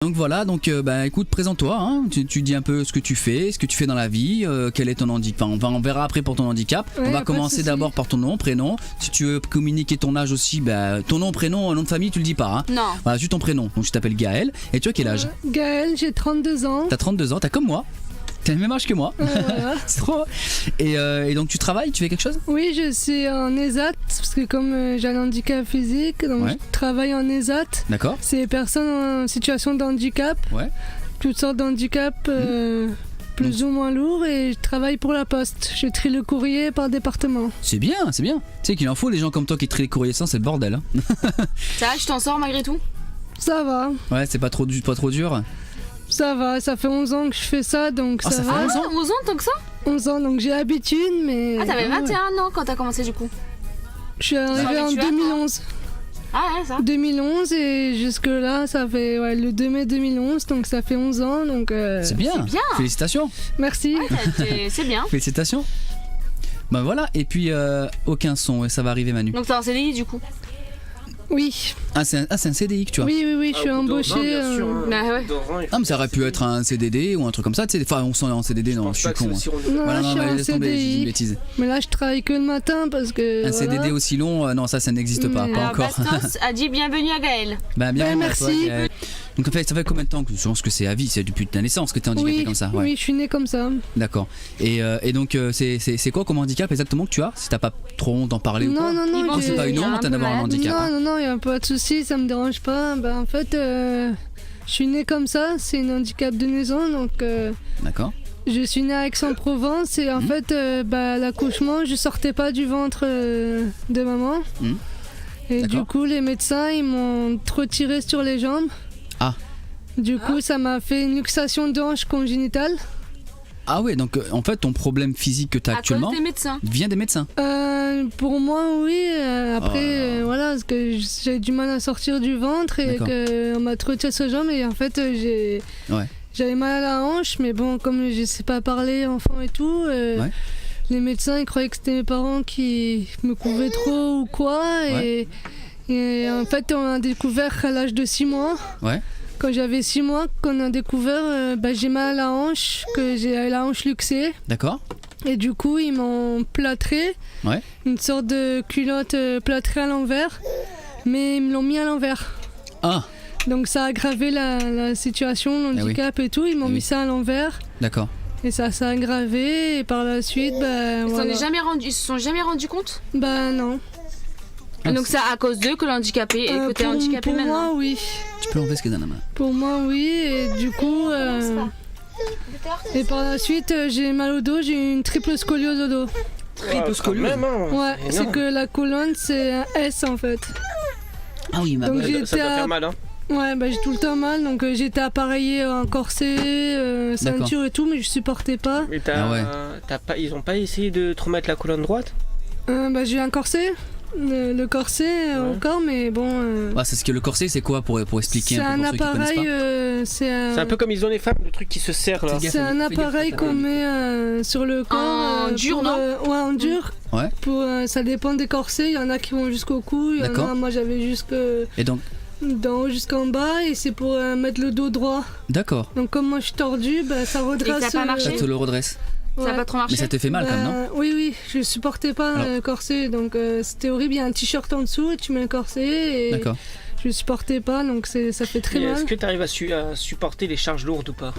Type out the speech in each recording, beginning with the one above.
Donc voilà, donc écoute, présente-toi, hein. Tu dis un peu ce que tu fais dans la vie, quel est ton handicap. Enfin, on verra après pour ton handicap. Ouais, on va commencer d'abord par ton nom, prénom. Si tu veux communiquer ton âge aussi, ton nom, prénom, nom de famille, tu le dis pas. Hein. Non. Voilà, juste ton prénom. Donc je t'appelle Gaël. Et tu as quel âge? Gaël, j'ai 32 ans. T'as 32 ans, t'as comme moi. T'as le même âge que moi. Voilà. C'est trop. Et donc tu travailles, tu fais quelque chose? Oui, je suis en ESAT, parce que comme j'ai un handicap physique, donc Ouais. je travaille en ESAT. D'accord. C'est les personnes en situation de handicap, Ouais. toutes sortes de handicaps, plus ou moins lourds, et je travaille pour la poste. Je trie le courrier par département. C'est bien, c'est bien. Tu sais qu'il en faut des gens comme toi qui trient les courriers sans, c'est le bordel. Hein. Ça va, tu t'en sors malgré tout? Ça va, Ouais, c'est pas trop dur. ça va, ça fait 11 ans que je fais ça, donc Ah, ça ça va. fait 11 ans 11 ans tant que ça? 11 ans, donc j'ai l'habitude, mais... Ah, t'avais 21 ans quand t'as commencé du coup. Je suis arrivée en tu as, toi 2011. Ah ouais, ça. 2011 et jusque là ça fait le 2 mai 2011, donc ça fait 11 ans, donc C'est bien. C'est bien. Félicitations. merci. C'est bien. Félicitations. Bah voilà, et puis aucun son, et ça va arriver Manu. Donc t'es en CDI du coup? Oui, Ah c'est un CDI que tu as. oui, je suis embauchée. Bah ouais. Ah mais ça aurait pu être un CDD ou un truc comme ça, tu sais. Enfin on sent en CDD, non, je suis con. Hein. Non, Voilà, je non, suis mais en laisse tomber, j'ai dit une CDI, bêtise. mais là je travaille que le matin parce que... Un voilà. CDD aussi long, non ça n'existe pas, Mais- pas Alors encore. Bastos a dit bienvenue à Gaël. Bah bien, merci. toi, Gaël. Donc en fait, ça fait combien de temps que je pense que c'est à vie, c'est depuis ta naissance que t'es handicapé Oui, comme ça. Ouais. oui, je suis née comme ça. D'accord. Et donc c'est quoi comme handicap exactement que tu as? Si t'as pas trop honte d'en parler ou quoi? Non, Ils vont Oh, c'est se pas une devenir honte un peu d'avoir un malade. handicap. hein. Non, il n'y a pas de souci, ça me dérange pas. En fait, je suis née comme ça, c'est un handicap de naissance, donc... D'accord. Je suis née à Aix-en-Provence et en fait, l'accouchement, je sortais pas du ventre de maman. Mhm. Et D'accord. du coup, les médecins, ils m'ont trop tiré sur les jambes. Ah. Du coup, ça m'a fait une luxation de hanche congénitale. Ah ouais, donc en fait ton problème physique que t'as À cause actuellement des médecins. vient des médecins. Pour moi, oui. Après, Oh. voilà, parce que j'ai du mal à sortir du ventre et D'accord. qu'on m'a trop tiré sur les jambes. Et en fait, Ouais. j'avais mal à la hanche, mais bon, comme je sais pas parler enfant et tout, Ouais. les médecins ils croyaient que c'était mes parents qui me couvaient trop ou quoi. Et en fait, on a découvert à l'âge de 6 mois. Ouais. Quand j'avais 6 mois, qu'on a découvert, j'ai mal à la hanche, que j'ai la hanche luxée. D'accord. Et du coup, ils m'ont plâtré, Ouais. une sorte de culotte plâtrée à l'envers, mais ils me l'ont mis à l'envers. Ah, Donc ça a aggravé la situation, oui. l'handicap et tout. Ils m'ont Eh mis oui. ça à l'envers. d'accord. Et ça s'est aggravé. Et par la suite, voilà. Ils se sont jamais rendus compte? Non. Ah, Donc c'est à cause d'eux que l'handicapé et que t'es handicapé pour maintenant. moi, oui. Tu peux enlever ce qu'il y a dans la main. Pour moi, oui. Et du coup... Et par la suite, j'ai mal au dos. J'ai eu une triple scoliose au dos. Triple scoliose. Ouais, c'est que la colonne, c'est un S en fait. Ah oui, Donc j'ai Ça été doit faire mal, hein. Ouais, j'ai tout le temps mal, donc j'ai été appareillée en corset, ceinture et tout, mais je supportais pas. Mais Ah ouais. ils ont pas essayé de te remettre la colonne droite? J'ai eu un corset, le corset au corps, mais bon. Ah, c'est ce que le corset, c'est quoi pour expliquer C'est un peu un pour ceux qui connaissent appareil, pas c'est C'est un peu comme ils ont les femmes, le truc qui se serre là. Fais gaffe, c'est un fais gaffe, appareil fais qu'on gaffe. met sur le corps. En dur, pour, non Ouais, en dur. Ouais. Pour, ça dépend des corsets, il y en a qui vont jusqu'au cou, il y en D'accord. a, moi j'avais Et donc, d'en haut jusqu'en bas, et c'est pour mettre le dos droit. d'accord. Donc comme moi je suis tordue, ça redresse. Et ça a pas marché Ça te le redresse. Ça a pas trop marché? Mais ça te fait mal quand même, non? Oui, je supportais pas Alors- le corset, donc c'était horrible. Il y a un t-shirt en dessous et tu mets le corset et D'accord. je supportais pas, donc ça fait très Et mal. est-ce que tu arrives à supporter les charges lourdes ou pas?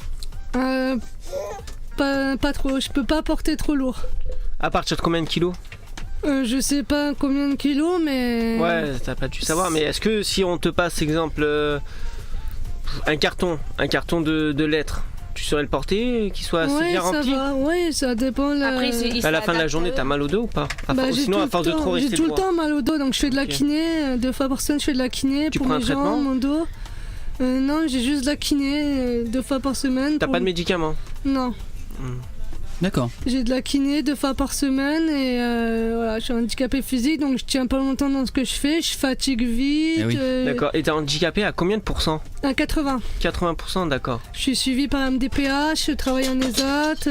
Pas trop, je peux pas porter trop lourd. À partir de combien de kilos? Je sais pas combien de kilos, mais... Ouais, t'as pas dû savoir, mais est-ce que si on te passe, exemple, un carton de lettres, tu saurais le porter, qu'il soit assez Ouais, bien ça rempli? va, ouais, ça dépend. Après, À la fin de la journée, t'as mal au dos ou pas? J'ai Sinon, tout à le force de temps- trop rester J'ai tout le droit. temps mal au dos, donc je fais de la Ok. kiné, 2 fois par semaine je fais de la kiné Tu pour prends un mes traitement jambes, mon dos. Non, j'ai juste de la kiné 2 fois par semaine. T'as pour- pas de médicaments? Non. D'accord. J'ai de la kiné 2 fois par semaine et voilà, je suis handicapée physique, donc je tiens pas longtemps dans ce que je fais, je fatigue vite. Eh oui. D'accord. Et t'es handicapé à combien de pourcents? À 80. 80%, d'accord. Je suis suivie par un MDPH, je travaille en ESAT,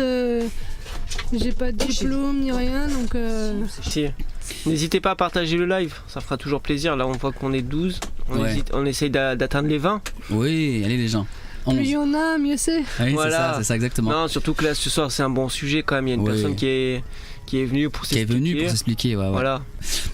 j'ai pas de diplôme ni rien, donc... Si. N'hésitez pas à partager le live, ça fera toujours plaisir. Là, on voit qu'on est 12. Ouais. On essaye d'atteindre les 20. Oui, allez les gens. Plus il y en a, mieux c'est. Oui, Voilà. c'est ça exactement. Non, surtout que là, ce soir, c'est un bon sujet quand même. Il y a une Oui. personne qui est venue pour Qui est s'expliquer. venu pour s'expliquer, ouais. Voilà.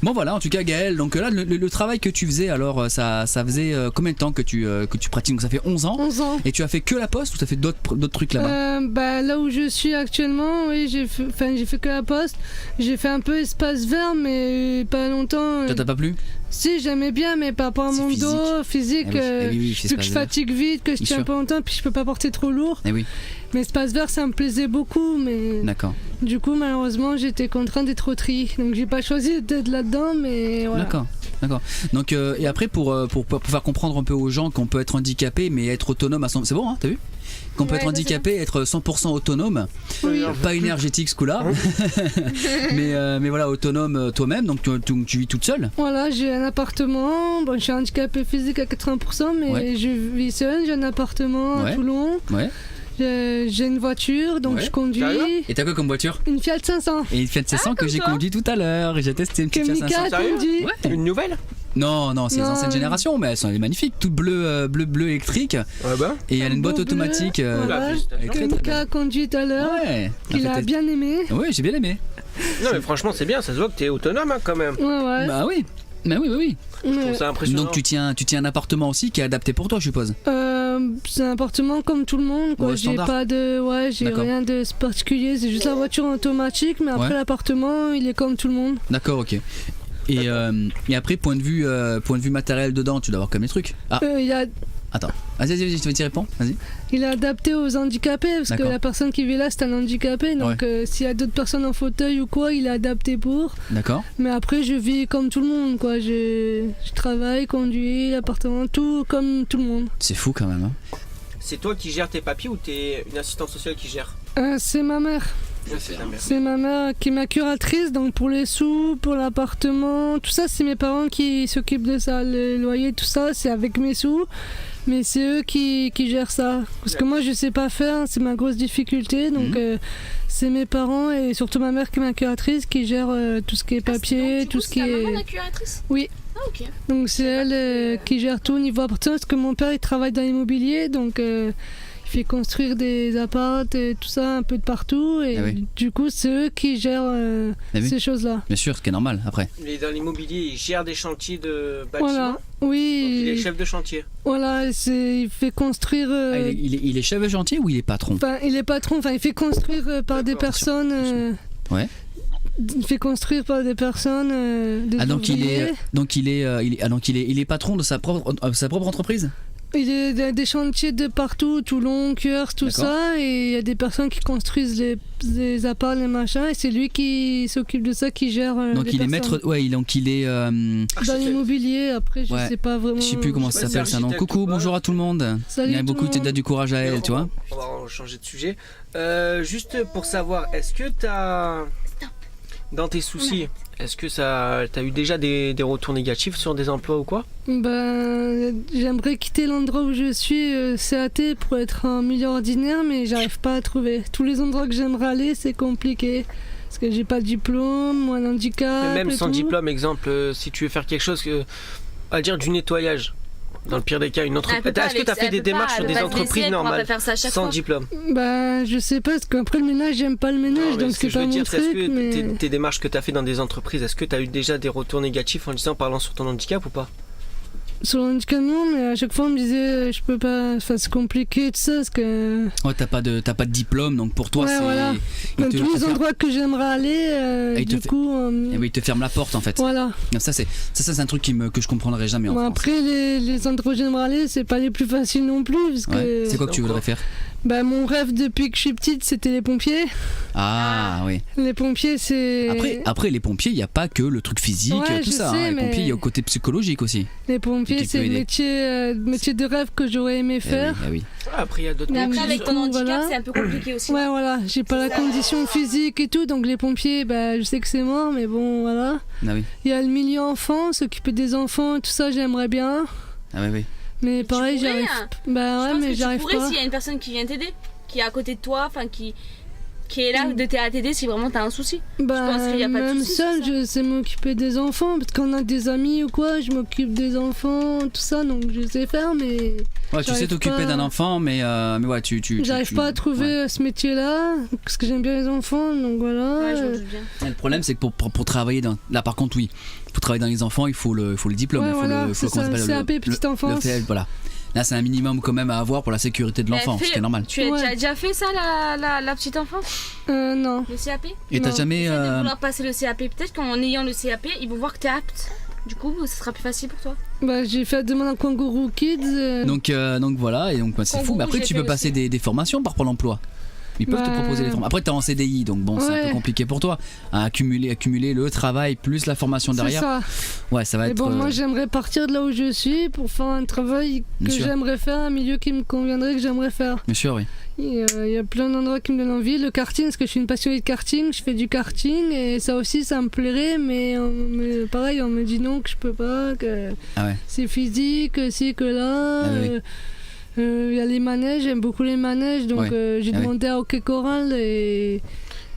Bon voilà, en tout cas Gaël, donc là le travail que tu faisais, alors ça faisait combien de temps que tu pratiques? Donc ça fait 11 ans. 11 ans. Et tu as fait que la poste ou tu as fait d'autres trucs là-bas? Là où je suis actuellement, oui, j'ai fait que la poste. J'ai fait un peu espace vert, mais pas longtemps. Ça t'a pas plu? Si, j'aimais bien, mais par rapport à C'est mon physique. dos, physique, oui, vu c'est que je espace fatigue vite, que je Bien tiens sûr. pas longtemps, puis je peux pas porter trop lourd. Eh oui, Mais espace vert, ça me plaisait beaucoup, mais d'accord. du coup, malheureusement, j'étais contrainte d'être au tri. Donc j'ai pas choisi d'être là-dedans, mais voilà. D'accord. Donc et après pour faire comprendre un peu aux gens qu'on peut être handicapé mais être autonome à 100%, c'est bon, hein, t'as vu? Qu'on peut Ouais, être ça, handicapé, être 100% autonome, Oui. pas énergétique ce coup-là, mais voilà, autonome toi-même, donc tu vis toute seule. Voilà, j'ai un appartement. Bon, je suis handicapé physique à 80%, mais Ouais. je vis seule. J'ai un appartement Ouais. à Toulon. Ouais. J'ai une voiture, donc Ouais. je conduis. Sérieux Et t'as quoi comme voiture? Une Fiat 500 Et une Fiat 500 que j'ai toi. conduit tout à l'heure. J'ai testé une que petite Fiat Mika 500. a Sérieux conduit. Ouais. Une nouvelle? Non, c'est les Non. anciennes générations, mais elles sont magnifiques, toutes bleu électrique. Ouais, bah. Et elle a une boîte Beau automatique. bleu, voilà. elle est Que très, très Mika belle. a conduit tout à l'heure. Ouais. Qu'il a bien aimé. Oui, j'ai bien aimé. Non, mais franchement, c'est bien. Ça se voit que t'es autonome hein, quand même. Ouais. Bah oui. Bah oui. Je Ouais. trouve ça impressionnant. Donc tu tiens un appartement aussi qui est adapté pour toi, je suppose. C'est un appartement comme tout le monde, quoi. Ouais, J'ai standard. pas de, j'ai D'accord. rien de particulier. C'est juste la voiture automatique, mais après Ouais. l'appartement, il est comme tout le monde. D'accord, ok. Et après, point de vue matériel dedans, tu dois avoir comme les trucs. Ah, attends. Vas-y, je vais t'y répondre. Vas-y. Il est adapté aux handicapés, parce que D'accord. la personne qui vit là, c'est un handicapé. Donc s'il y a d'autres personnes en fauteuil ou quoi, il est adapté pour. D'accord. Mais après, je vis comme tout le monde, quoi. Je travaille, conduis, l'appartement, tout comme tout le monde. C'est fou quand même. Hein. C'est toi qui gères tes papiers ou t'es une assistante sociale qui gère? C'est ma mère. C'est la mère. C'est ma mère qui est ma curatrice, donc pour les sous, pour l'appartement, tout ça, c'est mes parents qui s'occupent de ça. Le loyer, tout ça, c'est avec mes sous, mais c'est eux qui gèrent ça. Parce que moi, je sais pas faire, c'est ma grosse difficulté, donc c'est mes parents et surtout ma mère qui est ma curatrice qui gère tout ce qui est papier, tout ce qui C'est ta est. maman la curatrice? Oui. Ah, ok. Donc c'est elle qui gère tout au niveau appartement, parce que mon père il travaille dans l'immobilier, donc il fait construire des apparts et tout ça un peu de partout, et Ah oui. du coup c'est eux qui gèrent vu ces choses-là. Bien sûr, ce qui est normal après. Mais dans l'immobilier, il gère des chantiers de bâtiments. Voilà, Donc il est oui, chef de chantier. voilà, il fait construire. Ah, il est chef de chantier ou il est patron? Enfin, il est patron, enfin il fait construire par des D'accord, personnes. Ouais. Il fait construire par des personnes. Des Ah donc ouvriers. il est patron de sa propre entreprise? Il y a des chantiers de partout, Toulon, Cuers, tout D'accord. ça, et il y a des personnes qui construisent les apparts, les machins, et c'est lui qui s'occupe de ça, qui gère Donc les il est personnes. maître, ouais, donc il est, Dans l'immobilier, après je Ouais. sais pas vraiment. je sais plus comment Je sais ça pas, s'appelle c'est ça. Non, architecte coucou, ou pas. bonjour à tout le monde. Salut Il y a tout beaucoup le qui monde. donnent du courage à elle, tu vois. On va changer de sujet. Juste pour savoir, est-ce que t'as dans tes soucis, est-ce que t'as eu déjà des retours négatifs sur des emplois ou quoi? Ben, j'aimerais quitter l'endroit où je suis, CAT, pour être en milieu ordinaire, mais j'arrive pas à trouver. Tous les endroits que j'aimerais aller, c'est compliqué. Parce que j'ai pas de diplôme, moi un handicap. Mais même et sans tout. diplôme, exemple, si tu veux faire quelque chose, à dire du nettoyage, dans le pire des cas, une entreprise. Est-ce que tu as fait des démarches sur des entreprises normales faire ça à chaque sans fois. diplôme? Ben, je sais pas, parce qu'après le ménage, j'aime pas le ménage, Non, mais donc ce que c'est je veux pas mon dire, c'est est-ce truc. que Mais... tes démarches que tu as fait dans des entreprises, est-ce que tu as eu déjà des retours négatifs en parlant sur ton handicap ou pas? Sur le handicap, non, mais à chaque fois on me disait je peux pas, enfin c'est compliqué tout ça, parce que Ouais, t'as pas de diplôme, donc pour toi Ouais, c'est. voilà. il dans te- tous les il te- endroits que j'aimerais aller, Et il te du fait- coup, Eh oui, il te ferme la porte en fait. voilà. Non, ça c'est un truc que je comprendrai jamais en Bon, France. après les endroits où j'aimerais aller, c'est pas les plus faciles non plus, parce Ouais. que C'est quoi que tu voudrais faire? bah, mon rêve depuis que je suis petite, c'était les pompiers. Ah oui. Les pompiers, c'est Après les pompiers, il n'y a pas que le truc physique, Ouais, tout je ça. sais, Les mais- pompiers, il y a le côté psychologique aussi. les pompiers, qui c'est peut le aider. métier de rêve que j'aurais aimé faire. Eh oui. Après, il y a d'autres Mais après, Donc, avec du ton coup, handicap, voilà. c'est un peu compliqué aussi. Ouais, voilà, j'ai pas la condition physique et tout, donc les pompiers, bah, je sais que c'est mort, mais bon, voilà. Ah oui. Il y a le milieu enfant, s'occuper des enfants, tout ça, j'aimerais bien. Ah oui, oui. Mais pareil, pourrais, j'arrive. hein. Bah Je ouais, pense mais que j'arrive tu pourrais pas. s'il y a une personne qui vient t'aider, qui est à côté de toi, enfin qui qui est là de t'aider si vraiment t'as un souci. Bah, pense qu'il y a pas de même souci, seul, c'est ça je sais m'occuper des enfants. Parce qu'on a des amis ou quoi, je m'occupe des enfants, tout ça, donc je sais faire, mais. Ouais, tu sais j'arrive t'occuper pas- d'un enfant, mais ouais, J'arrive pas à trouver ce métier-là, parce que j'aime bien les enfants, donc voilà. Ouais, je me doute bien. Et le problème, c'est que pour travailler là, par contre, oui, pour travailler dans les enfants, il faut le diplôme, Ouais, il faut voilà, le c'est comment ça, ça s'appelle, CAP petite enfance. voilà. Là, c'est un minimum quand même à avoir pour la sécurité de l'enfant, ce qui est normal. Tu as Ouais. déjà fait ça, la petite enfance? Non. Le CAP? Et t'as Non. jamais. Essaie de vouloir passer le CAP. Peut-être qu'en ayant le CAP, ils vont voir que t'es apte. Du coup, ça sera plus facile pour toi. Bah, j'ai fait demande à Kangourou Kids. Donc voilà, et donc bah, c'est fou. Kangourou, Mais après, j'ai tu fait peux passer aussi. des formations par Pôle emploi. Ils peuvent te Bah, proposer des formations. Après, t'es en CDI, donc bon, c'est un ouais. peu compliqué pour toi. À accumuler le travail plus la formation C'est derrière. ça. Ouais, ça va Mais être. bon, moi j'aimerais partir de là où je suis pour faire un travail que Bien sûr. j'aimerais faire, un milieu qui me conviendrait, que j'aimerais faire. Bien sûr, oui. Il y a plein d'endroits qui me donnent envie. Le karting, parce que je suis une passionnée de karting, je fais du karting et ça aussi, ça me plairait, mais pareil, on me dit non, que je peux pas, que Ah ouais. c'est physique, que ci, que là. Ah oui. Il y a les manèges, j'aime beaucoup les manèges, donc Ouais. j'ai Ah oui. demandé à Hockey Choral et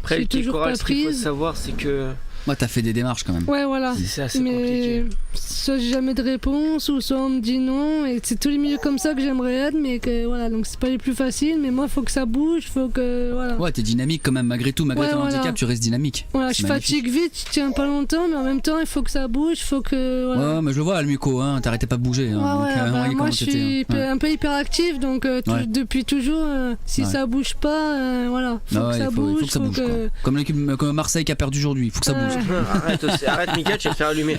Après, j'ai le quai toujours choral, pas ce qu'il faut prise. savoir, c'est que Moi, t'as fait des démarches quand même. ouais, voilà. c'est assez Mais compliqué. soit j'ai jamais de réponse ou soit on me dit non et c'est tous les milieux comme ça que j'aimerais être mais que voilà donc c'est pas les plus faciles mais moi il faut que ça bouge faut que voilà Ouais, t'es dynamique quand même, malgré tout, malgré Ouais, ton voilà. handicap, tu restes dynamique. voilà C'est je magnifique. fatigue vite je tiens pas longtemps mais en même temps il faut que ça bouge faut que voilà. Ouais, mais je le vois, Almuco, hein, t'arrêtais pas de bouger. Hein, Ouais, donc, ouais, on bah, voyait moi comment je t'étais, suis hein. Ouais. un peu hyperactive donc Ouais. depuis toujours si Ouais. ça bouge pas voilà faut Non, que ouais, ça il faut bouge que ça bouge. Quoi. Comme l'équipe comme Marseille qui a perdu aujourd'hui, il faut que ça bouge. Arrête Mika, tu vas te faire allumer.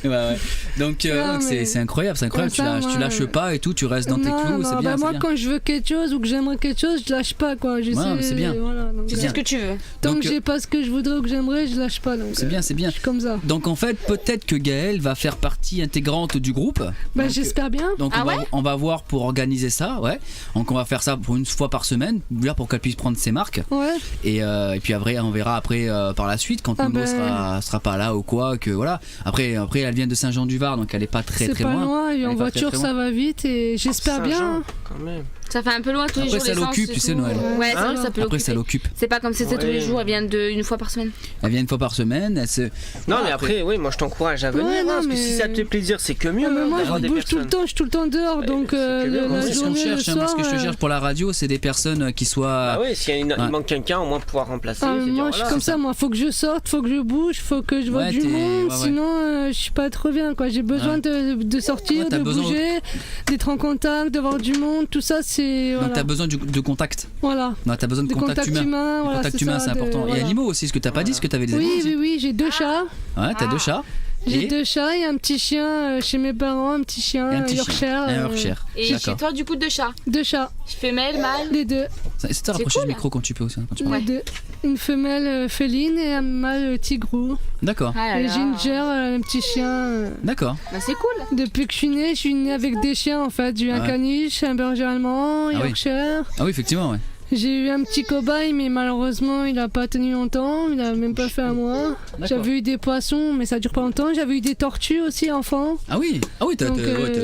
Ouais. Donc, Non, donc mais c'est incroyable, c'est incroyable. comme ça, tu moi, lâches pas et tout, tu restes dans tes non, clous, non, c'est bah, bien. c'est moi bien. quand je veux quelque chose ou que j'aimerais quelque chose je lâche pas quoi mais c'est bien. voilà, donc, Tu sais ce que tu veux. tant Donc, que j'ai pas ce que je voudrais ou que j'aimerais je lâche pas donc C'est bien, c'est bien. je suis comme ça Donc en fait, peut-être que Gaëlle va faire partie intégrante du groupe. bah Donc, j'espère bien Donc Ah on va voir pour organiser ça, ouais. Donc on va faire ça pour une fois par semaine, déjà pour qu'elle puisse prendre ses marques. ouais Et puis après, on verra après par la suite quand Ah Nono ben. sera pas là ou quoi, que voilà. Après elle vient de Saint-Jean-du-Var, donc elle est pas très c'est très pas loin. loin et Elle en est pas voiture très, très ça va vite et j'espère bien Saint-Jean, quand même. Ça fait un peu loin tous les Après, jours. ça l'essence l'occupe, et tu sais, tout. Noël. Ouais, Hein ça peut Après ça l'occuper. l'occupe. C'est pas comme si c'était tous les Ouais. jours, elle vient une fois par semaine. Elle vient une fois par semaine. Elle se... Non, Voilà, mais après, oui, moi je t'encourage à venir, Ouais, hein, non, parce que mais- si ça te fait plaisir, c'est que mieux. Ah, mais hein, moi d'avoir je des bouge tout le personnes. temps je suis tout le temps dehors Ouais, donc c'est que bien. la c'est ce qu'on journée le cherche, hein, parce soir que je te cherche pour la radio, c'est des personnes qui soient. Ah ouais, s'il y a Ouais. il manque quelqu'un, au moins pouvoir remplacer. ah, c'est mais dire, moi je suis voilà. comme ça moi faut que je sorte faut que je bouge faut que je vois Ouais, du t'es- monde ouais, ouais. sinon je suis pas trop bien quoi j'ai besoin Ouais. de sortir Ouais, t'as de besoin- bouger d'être en contact de voir du monde tout ça c'est Donc voilà t'as besoin de contact. voilà Ouais, t'as besoin de des contact contacts humain. humains Le voilà contact c'est humain, ça, c'est de- important. Et voilà. animaux aussi, ce que t'as pas dit, ce que t'avais des animaux oui aussi. oui j'ai deux chats Ouais, t'as deux chats. j'ai Et deux chats et un petit chien chez mes parents un petit chien et un petit Yorkshire chien. Un Yorkshire. Et chez D'accord. toi, du coup, deux chats. deux chats Femelle, mâle. les deux C'est de rapprocher cool. du micro quand tu peux aussi. Quand tu les parles. deux une femelle féline et un mâle tigrou D'accord. Ah là et là. Ginger un petit chien D'accord. Bah, c'est cool. depuis que je suis née avec des chiens en fait. J'ai eu un Ouais. caniche, un berger allemand, un Ah oui. Yorkshire. Ah oui, effectivement, ouais. J'ai eu un petit cobaye, mais malheureusement, il a pas tenu longtemps. Il a même pas fait un mois. D'accord. J'avais eu des poissons, mais ça dure pas longtemps. J'avais eu des tortues aussi, enfant. Ah oui, ouais, t'as Donc,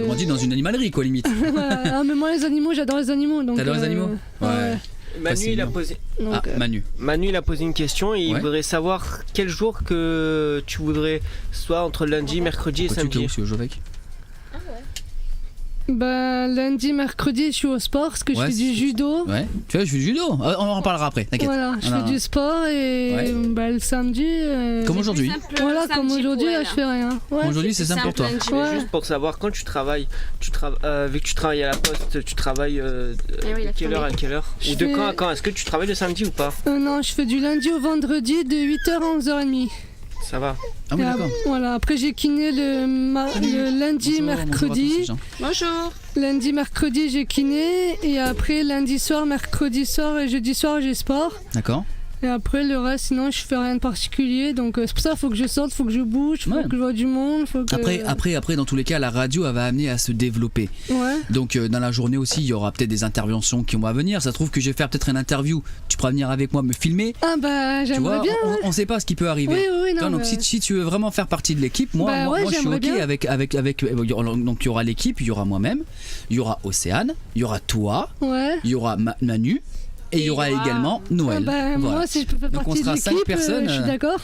grandi dans une animalerie, quoi, limite. Voilà. Ah, mais moi, les animaux, j'adore les animaux. donc, T'adores les animaux ouais. Manu, il a Facilement. posé. Donc, Ah, Manu. Manu, il a posé une question et il Ouais. voudrait savoir quel jour que tu voudrais, soit entre lundi, mercredi et Pourquoi tu samedi. t'es aussi au Jovec? bah, lundi, mercredi, je suis au sport parce que Ouais, je fais du c'est- judo. Ouais. Tu vois, je fais du judo. On en reparlera après, t'inquiète. Voilà, je Voilà. fais du sport et Ouais. bah, le samedi. Comme aujourd'hui. Voilà, comme aujourd'hui, là, je fais rien. Ouais, Aujourd'hui, c'est simple pour toi. Mais Ouais. juste pour savoir, quand tu travailles, vu que tu travailles à la poste, tu travailles de oui, il a quelle heure à fermé. quelle heure Je Ou de fais- quand à quand Est-ce que tu travailles le samedi ou pas Non, je fais du lundi au vendredi de 8h à 11h30. Ça va. Ah oui, Et d'accord. Voilà, après j'ai kiné le lundi, Bonjour, mercredi. bonjour à tous, ces gens. Bonjour. Lundi, mercredi, j'ai kiné. Et après, lundi soir, mercredi soir et jeudi soir, j'ai sport. D'accord. Et après, le reste, sinon, je fais rien de particulier. Donc, c'est pour ça, il faut que je sorte, il faut que je bouge, il faut Ouais. que je vois du monde. Faut que... Après, dans tous les cas, la radio, elle va amener à se développer. Ouais. Donc, dans la journée aussi, il y aura peut-être des interventions qui vont venir. Ça se trouve que je vais faire peut-être une interview. Tu pourras venir avec moi me filmer. Ah, bah, Tu j'aimerais vois, bien. on sait pas ce qui peut arriver. Oui, oui, Tu vois, non. donc mais- si tu veux vraiment faire partie de l'équipe, moi, Bah moi, ouais, moi, je suis j'aimerais ok bien. avec donc il y aura l'équipe, il y aura moi-même, il y aura Océane, il y aura toi, Ouais. il y aura Manu Et il y aura également Noël. Ah bah, Voilà. Moi, si je peux faire Donc on partie de sera 5 l'équipe, personnes, je suis d'accord.